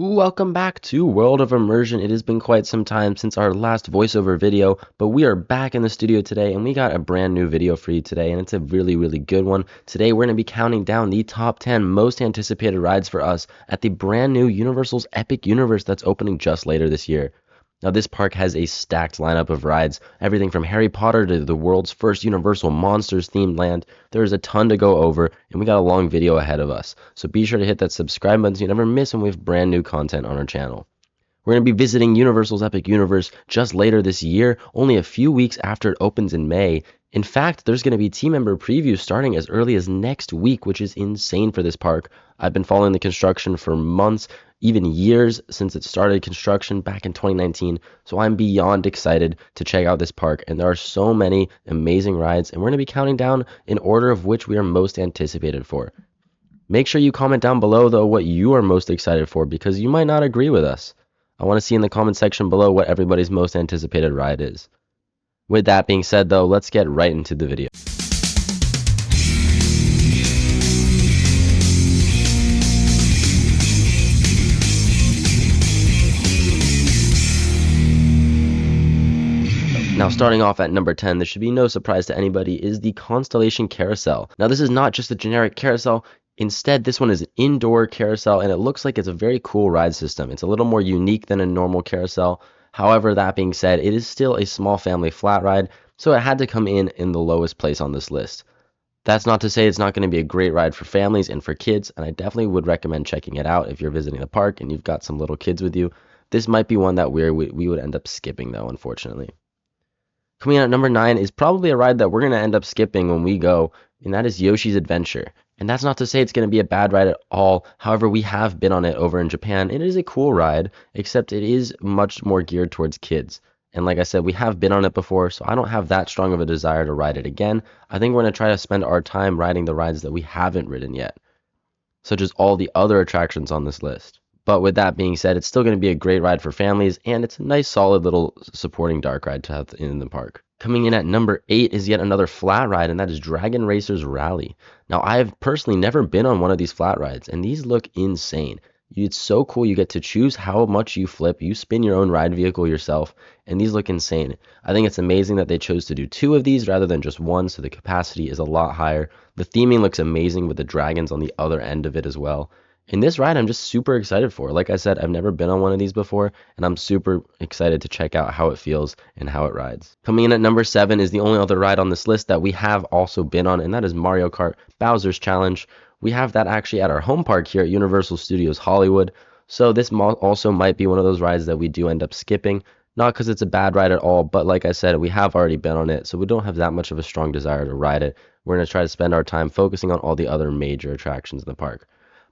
Welcome back to World of Immersion. It has been quite some time since our last voiceover video, but we are back in the studio today and we got a brand new video for you today, and it's a really good one. Today we're going to be counting down the top 10 most anticipated rides for us at the brand new Universal's Epic Universe that's opening just later this year. Now, this park has a stacked lineup of rides, everything from Harry Potter to the world's first Universal Monsters themed land. There is a ton to go over, and we got a long video ahead of us. So be sure to hit that subscribe button so you never miss when we have brand new content on our channel. We're going to be visiting Universal's Epic Universe just later this year, only a few weeks after it opens in May. In fact, there's going to be team member previews starting as early as next week, which is insane for this park. I've been following the construction for months, even years since it started construction back in 2019, so I'm beyond excited to check out this park, and there are so many amazing rides, and we're going to be counting down in order of which we are most anticipated for. Make sure you comment down below, though, what you are most excited for, because you might not agree with us. I want to see in the comment section below what everybody's most anticipated ride is. With that being said, though, let's get right into the video. Now, starting off at number 10, this should be no surprise to anybody, is the Constellation Carousel. Now, this is not just a generic carousel. Instead, this one is an indoor carousel, and it looks like it's a very cool ride system. It's a little more unique than a normal carousel. However, that being said, it is still a small family flat ride, so it had to come in the lowest place on this list. That's not to say it's not going to be a great ride for families and for kids, and I definitely would recommend checking it out if you're visiting the park and you've got some little kids with you. This might be one that we would end up skipping, though, unfortunately. Coming in at number 9 is probably a ride that we're going to end up skipping when we go, and that is Yoshi's Adventure. And that's not to say it's going to be a bad ride at all. However, we have been on it over in Japan. It is a cool ride, except it is much more geared towards kids. And like I said, we have been on it before, so I don't have that strong of a desire to ride it again. I think we're going to try to spend our time riding the rides that we haven't ridden yet, such as all the other attractions on this list. But with that being said, it's still going to be a great ride for families, and it's a nice solid little supporting dark ride to have in the park. Coming in at number 8 is yet another flat ride, and that is Dragon Racers Rally. Now, I've personally never been on one of these flat rides, and these look insane. It's so cool. You get to choose how much you flip. You spin your own ride vehicle yourself, and these look insane. I think it's amazing that they chose to do 2 of these rather than just 1, so the capacity is a lot higher. The theming looks amazing with the dragons on the other end of it as well. And this ride, I'm just super excited for. Like I said, I've never been on one of these before, and I'm super excited to check out how it feels and how it rides. Coming in at number 7 is the only other ride on this list that we have also been on, and that is Mario Kart Bowser's Challenge. We have that actually at our home park here at Universal Studios Hollywood, so this also might be one of those rides that we do end up skipping. Not because it's a bad ride at all, but like I said, we have already been on it, so we don't have that much of a strong desire to ride it. We're going to try to spend our time focusing on all the other major attractions in the park.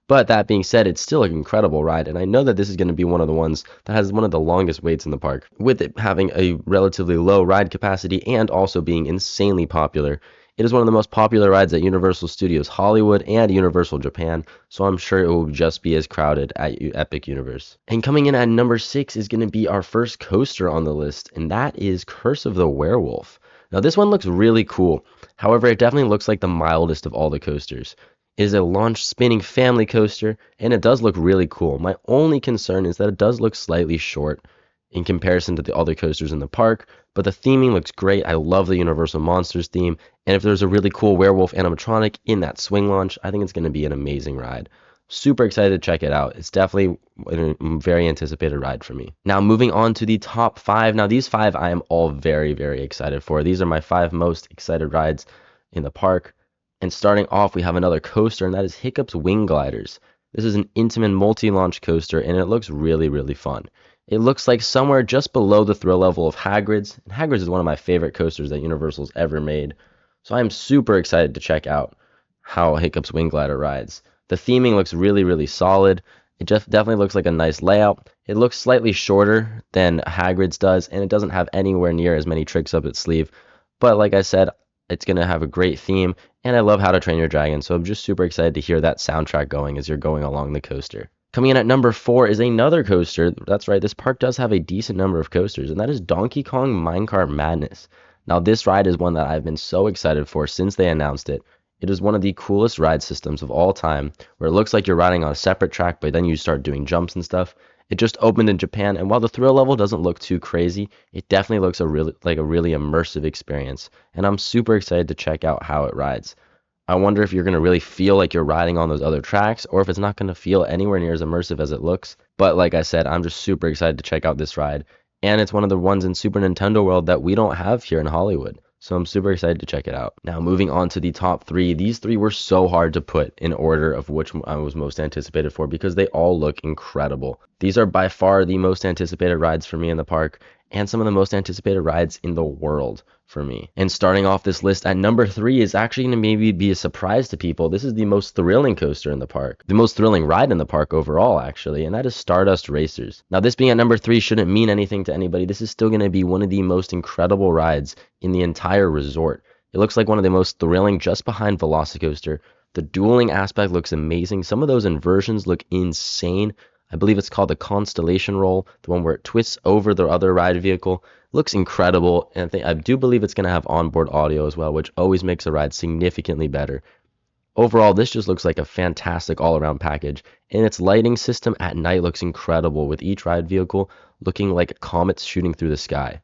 But that being said, it's still an incredible ride, and I know that this is going to be one of the ones that has one of the longest waits in the park, with it having a relatively low ride capacity and also being insanely popular. It is one of the most popular rides at Universal Studios Hollywood and Universal Japan, so I'm sure it will just be as crowded at Epic Universe. And coming in at number 6 is going to be our first coaster on the list, and that is Curse of the Werewolf. Now, this one looks really cool. However, it definitely looks like the mildest of all the coasters. It is a launch spinning family coaster, and it does look really cool. My only concern is that it does look slightly short in comparison to the other coasters in the park, but the theming looks great. I love the Universal Monsters theme, and if there's a really cool werewolf animatronic in that swing launch, I think it's going to be an amazing ride. Super excited to check it out. It's definitely a very anticipated ride for me. Now, moving on to the top 5. Now, these 5 I am all very excited for. These are my 5 most excited rides in the park. And starting off, we have another coaster, and that is Hiccup's Wing Gliders. This is an Intamin multi-launch coaster, and it looks really fun. It looks like somewhere just below the thrill level of Hagrid's, and Hagrid's is one of my favorite coasters that Universal's ever made. So I'm super excited to check out how Hiccup's Wing Glider rides. The theming looks really solid. It just definitely looks like a nice layout. It looks slightly shorter than Hagrid's does, and it doesn't have anywhere near as many tricks up its sleeve. But like I said, it's going to have a great theme, and I love How to Train Your Dragon, so I'm just super excited to hear that soundtrack going as you're going along the coaster. Coming in at number 4 is another coaster. That's right, this park does have a decent number of coasters, and that is Donkey Kong Minecart Madness. Now, this ride is one that I've been so excited for since they announced it, It is one of the coolest ride systems of all time, where it looks like you're riding on a separate track, but then you start doing jumps and stuff. It just opened in Japan, and while the thrill level doesn't look too crazy, it definitely looks like a really immersive experience, and I'm super excited to check out how it rides. I wonder if you're going to really feel like you're riding on those other tracks, or if it's not going to feel anywhere near as immersive as it looks. But like I said, I'm just super excited to check out this ride, and it's one of the ones in Super Nintendo World that we don't have here in Hollywood. So I'm super excited to check it out. Now, moving on to the top three. These three were so hard to put in order of which I was most anticipated for because they all look incredible. These are by far the most anticipated rides for me in the park and some of the most anticipated rides in the world for me. And starting off this list at number 3 is actually going to maybe be a surprise to people. This is the most thrilling coaster in the park. The most thrilling ride in the park overall, actually, and that is Stardust Racers. Now, this being at number 3 shouldn't mean anything to anybody. This is still going to be one of the most incredible rides in the entire resort. It looks like one of the most thrilling just behind Velocicoaster. The dueling aspect looks amazing. Some of those inversions look insane. I believe it's called the Constellation Roll, the one where it twists over the other ride vehicle. Looks incredible, and I do believe it's going to have onboard audio as well, which always makes a ride significantly better. Overall, this just looks like a fantastic all-around package, and its lighting system at night looks incredible, with each ride vehicle looking like comets shooting through the sky.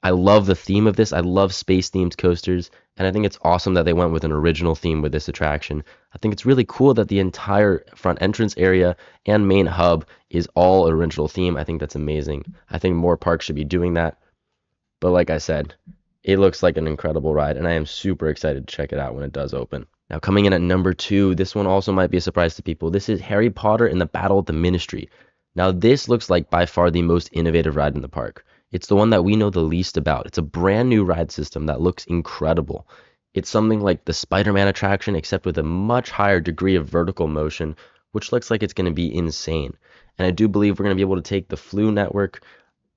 I love the theme of this. I love space-themed coasters, and I think it's awesome that they went with an original theme with this attraction. I think it's really cool that the entire front entrance area and main hub is all original theme. I think that's amazing. I think more parks should be doing that. But like I said, it looks like an incredible ride, and I am super excited to check it out when it does open. Now, coming in at number 2, this one also might be a surprise to people. This is Harry Potter and the Battle at the Ministry. Now, this looks like by far the most innovative ride in the park. It's the one that we know the least about. It's a brand new ride system that looks incredible. It's something like the Spider-Man attraction, except with a much higher degree of vertical motion, which looks like it's going to be insane. And I do believe we're going to be able to take the Flu Network.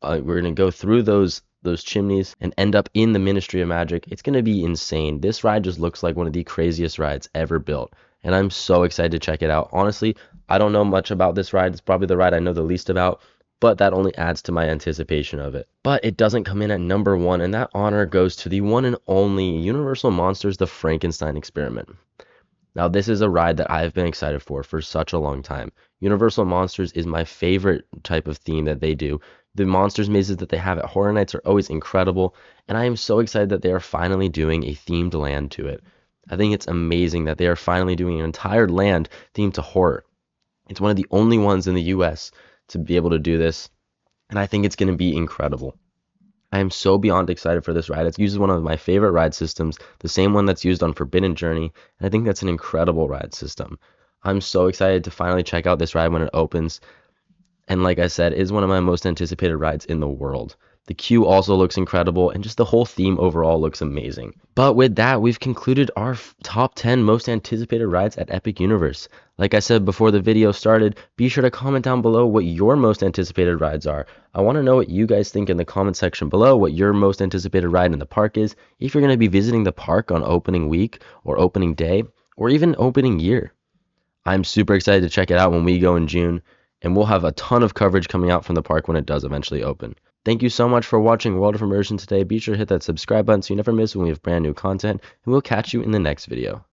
We're going to go through those chimneys and end up in the Ministry of Magic. It's going to be insane. This ride just looks like one of the craziest rides ever built, and I'm so excited to check it out. Honestly, I don't know much about this ride. It's probably the ride I know the least about, but that only adds to my anticipation of it. But it doesn't come in at number 1, and that honor goes to the one and only Universal Monsters The Frankenstein Experiment. Now, this is a ride that I've been excited for such a long time. Universal Monsters is my favorite type of theme that they do. The monsters mazes that they have at Horror Nights are always incredible, and I am so excited that they are finally doing a themed land to it. I think it's amazing that they are finally doing an entire land themed to horror. It's one of the only ones in the US to be able to do this, and I think it's going to be incredible. I am so beyond excited for this ride. It uses one of my favorite ride systems, the same one that's used on Forbidden Journey, and I think that's an incredible ride system. I'm so excited to finally check out this ride when it opens, and like I said, it is one of my most anticipated rides in the world. The queue also looks incredible, and just the whole theme overall looks amazing. But with that, we've concluded our top 10 most anticipated rides at Epic Universe. Like I said before the video started, be sure to comment down below what your most anticipated rides are. I want to know what you guys think in the comment section below, what your most anticipated ride in the park is, if you're going to be visiting the park on opening week, or opening day, or even opening year. I'm super excited to check it out when we go in June, and we'll have a ton of coverage coming out from the park when it does eventually open. Thank you so much for watching World of Immersion today. Be sure to hit that subscribe button so you never miss when we have brand new content, and we'll catch you in the next video.